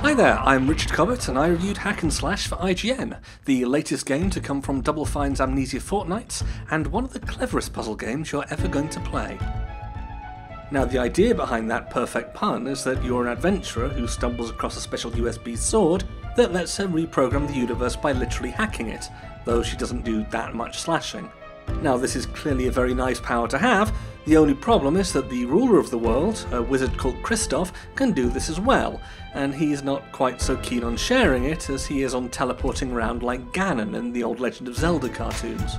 Hi there, I'm Richard Cobbett and I reviewed Hack and Slash for IGN, the latest game to come from Double Fine's Amnesia Fortnights, and one of the cleverest puzzle games you're ever going to play. Now the idea behind that perfect pun is that you're an adventurer who stumbles across a special USB sword that lets her reprogram the universe by literally hacking it, though she doesn't do that much slashing. Now this is clearly a very nice power to have. The only problem is that the ruler of the world, a wizard called Christoph, can do this as well, and he's not quite so keen on sharing it as he is on teleporting around like Ganon in the old Legend of Zelda cartoons.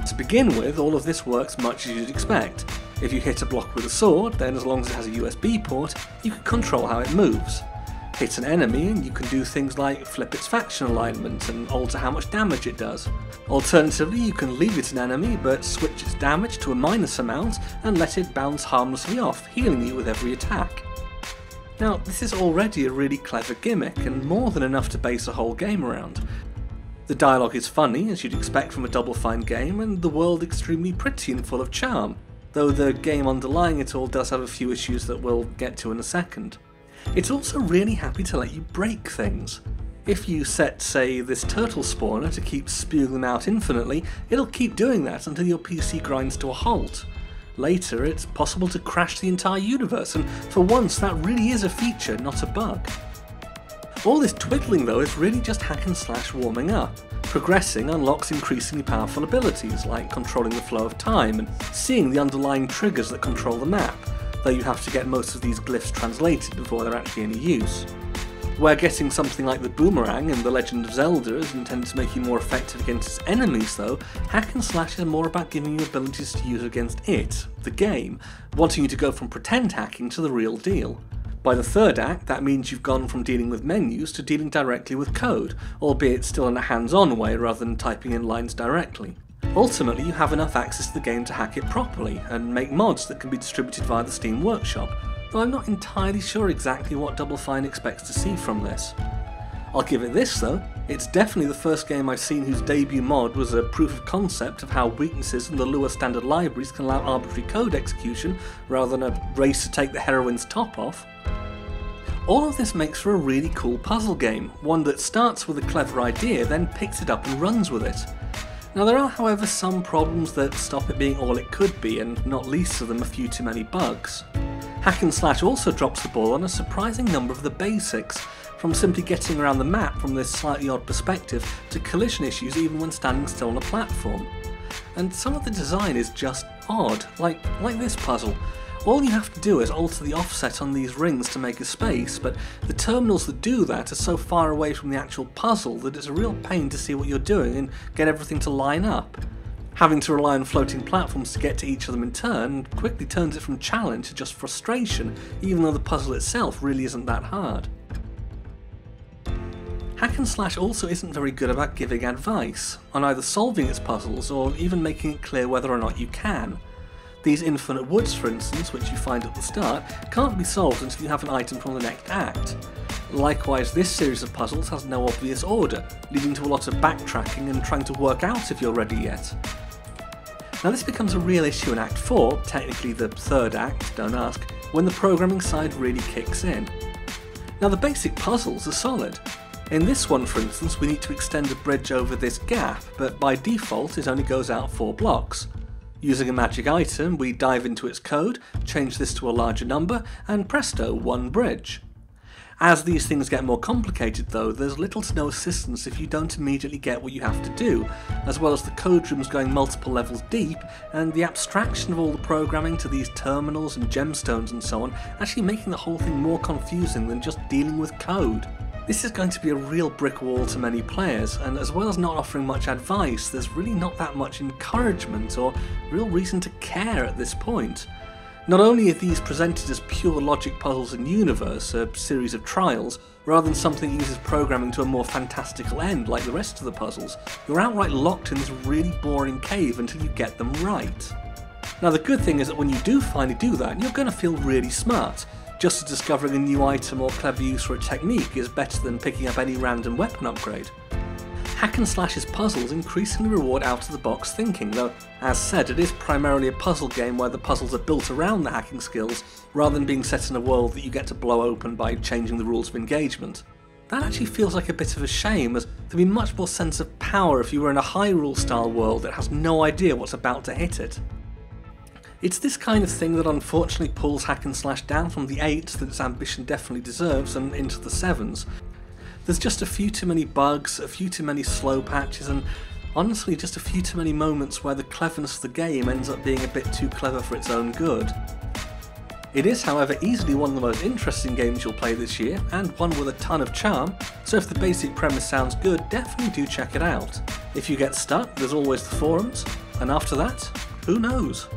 To begin with, all of this works much as you'd expect. If you hit a block with a sword, then as long as it has a USB port, you can control how it moves. Hit an enemy and you can do things like flip its faction alignment and alter how much damage it does. Alternatively, you can leave it an enemy but switch its damage to a minus amount and let it bounce harmlessly off, healing you with every attack. Now, this is already a really clever gimmick and more than enough to base a whole game around. The dialogue is funny, as you'd expect from a Double Fine game, and the world extremely pretty and full of charm, though the game underlying it all does have a few issues that we'll get to in a second. It's also really happy to let you break things. If you set, say, this turtle spawner to keep spewing them out infinitely, it'll keep doing that until your PC grinds to a halt. Later, it's possible to crash the entire universe, and for once that really is a feature, not a bug. All this twiddling though is really just hack and slash warming up. Progressing unlocks increasingly powerful abilities, like controlling the flow of time and seeing the underlying triggers that control the map, though you have to get most of these glyphs translated before they're actually any use. Where getting something like the boomerang in The Legend of Zelda is intended to make you more effective against its enemies though, hack and slash is more about giving you abilities to use against it, the game, wanting you to go from pretend hacking to the real deal. By the third act, that means you've gone from dealing with menus to dealing directly with code, albeit still in a hands-on way rather than typing in lines directly. Ultimately, you have enough access to the game to hack it properly, and make mods that can be distributed via the Steam Workshop, though I'm not entirely sure exactly what Double Fine expects to see from this. I'll give it this though, it's definitely the first game I've seen whose debut mod was a proof of concept of how weaknesses in the Lua standard libraries can allow arbitrary code execution rather than a race to take the heroine's top off. All of this makes for a really cool puzzle game, one that starts with a clever idea then picks it up and runs with it. Now there are however some problems that stop it being all it could be, and not least of them a few too many bugs. Hack and Slash also drops the ball on a surprising number of the basics, from simply getting around the map from this slightly odd perspective to collision issues even when standing still on a platform. And some of the design is just odd, like this puzzle. All you have to do is alter the offset on these rings to make a space, but the terminals that do that are so far away from the actual puzzle that it's a real pain to see what you're doing and get everything to line up. Having to rely on floating platforms to get to each of them in turn quickly turns it from challenge to just frustration, even though the puzzle itself really isn't that hard. Hack and Slash also isn't very good about giving advice, on either solving its puzzles or even making it clear whether or not you can. These infinite woods, for instance, which you find at the start, can't be solved until you have an item from the next act. Likewise, this series of puzzles has no obvious order, leading to a lot of backtracking and trying to work out if you're ready yet. Now this becomes a real issue in Act 4, technically the third act, don't ask, when the programming side really kicks in. Now the basic puzzles are solid. In this one, for instance, we need to extend a bridge over this gap, but by default it only goes out 4 blocks. Using a magic item, we dive into its code, change this to a larger number, and presto, one bridge. As these things get more complicated though, there's little to no assistance if you don't immediately get what you have to do, as well as the code rooms going multiple levels deep, and the abstraction of all the programming to these terminals and gemstones and so on, actually making the whole thing more confusing than just dealing with code. This is going to be a real brick wall to many players, and as well as not offering much advice, there's really not that much encouragement or real reason to care at this point. Not only are these presented as pure logic puzzles in universe, a series of trials, rather than something that uses programming to a more fantastical end like the rest of the puzzles, you're outright locked in this really boring cave until you get them right. Now the good thing is that when you do finally do that, you're going to feel really smart. Just as discovering a new item or clever use for a technique is better than picking up any random weapon upgrade. Hack and Slash's puzzles increasingly reward out-of-the-box thinking, though, as said, it is primarily a puzzle game where the puzzles are built around the hacking skills, rather than being set in a world that you get to blow open by changing the rules of engagement. That actually feels like a bit of a shame, as there'd be much more sense of power if you were in a Hyrule style world that has no idea what's about to hit it. It's this kind of thing that unfortunately pulls Hack and Slash down from the 8s that its ambition definitely deserves and into the 7s. There's just a few too many bugs, a few too many slow patches, and honestly just a few too many moments where the cleverness of the game ends up being a bit too clever for its own good. It is, however, easily one of the most interesting games you'll play this year, and one with a ton of charm, so if the basic premise sounds good, definitely do check it out. If you get stuck, there's always the forums, and after that, who knows?